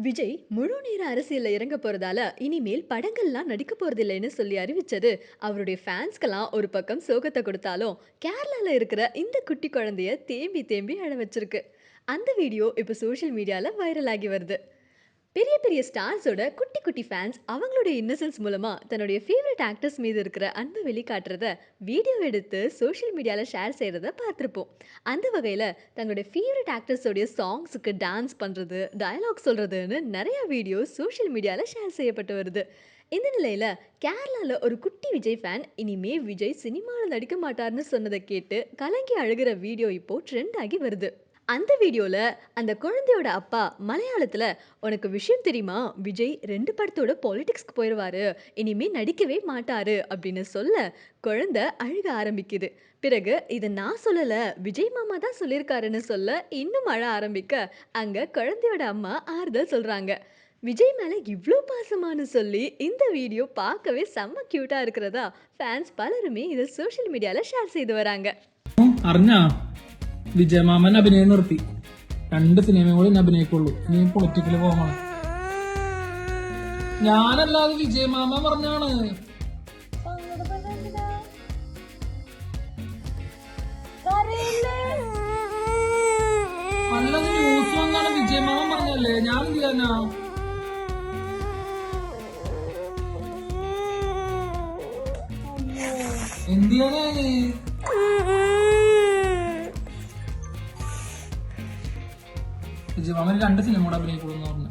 விஜய் முழு நேர அரசியல்ல இறங்க போறதால இனிமேல் படங்கள்லாம் நடிக்க போறதில்லைன்னு சொல்லி அறிவிச்சது அவருடைய ஃபேன்ஸ்க்கெல்லாம் ஒரு பக்கம் சோகத்தை கொடுத்தாலும் கேரளால இருக்கிற இந்த குட்டி குழந்தைய தேம்பி தேம்பி அழ வச்சிருக்கு. அந்த வீடியோ இப்போ சோஷியல் மீடியால வைரல் ஆகி வருது. பெரிய பெரிய ஸ்டார்ஸோட குட்டி குட்டி ஃபேன்ஸ் அவங்களுடைய இன்னசென்ஸ் மூலமா தன்னுடைய ஃபேவரட் ஆக்டர்ஸ் மீது இருக்கிற அன்பை வெளிக்காட்டுறத வீடியோ எடுத்து சோஷியல் மீடியால ஷேர் செய்யறத பார்த்துருப்போம். அந்த வகையில தங்களுடைய ஃபேவரட் ஆக்டர்ஸோடைய சாங்ஸுக்கு டான்ஸ் பண்றது, டயலாக் சொல்றதுன்னு நிறைய வீடியோ சோஷியல் மீடியால ஷேர் செய்யப்பட்டு வருது. இந்த நிலையில கேரளால ஒரு குட்டி விஜய் ஃபேன் இனிமே விஜய் சினிமாவில் நடிக்க மாட்டார்னு சொன்னதை கேட்டு கலங்கி அழுகிற வீடியோ இப்போ ட்ரெண்ட் ஆகி வருது. அந்த வீடியோல அந்த குழந்தையோட அப்பா மலையாளத்துல, "உனக்கு விஷயம் தெரியுமா? விஜய் 2 படத்தோட பாலிடிக்ஸ்க்கு போயிருவாரு. இனிமே நடிக்கவே மாட்டாரு" அப்படின்னு சொல்ல குழந்தை அழுக ஆரம்பிக்குது. பிறகு "இத நான் சொல்லல, விஜய் மாமா தான் சொல்லியிருக்காருன்னு" சொல்ல இன்னும் அழ ஆரம்பிக்க அங்க குழந்தையோட அம்மா ஆறுதல் சொல்றாங்க. விஜய் மேல இவ்ளோ பாசமான்னு சொல்லி இந்த வீடியோ பார்க்கவே செம்ம கியூட்டா இருக்கிறதா ஃபேன்ஸ் பலருமே இதை சோஷியல் மீடியால ஷேர் செய்து வராங்க. അറിഞ്ഞാ വിജയമാമൻ അഭിനയം നിർത്തി. 2 സിനിമയും കൂടി അഭിനയിക്കുള്ളൂ. നീ പൊളിറ്റിക്കല് പോകണം. ഞാനല്ലാതെ വിജയമാമ പറഞ്ഞാണ്. അല്ല ന്യൂസ് വന്നാണ് വിജയമാമൻ പറഞ്ഞല്ലേ, ഞാൻ എന്ത് ചെയ്യാനാ? എന്ത് ചെയ്യാനാണ്? വിജയമാമൻ 2 സിനിമ കൂടെ അഭിനയിക്കുള്ളൂ എന്ന് പറഞ്ഞു.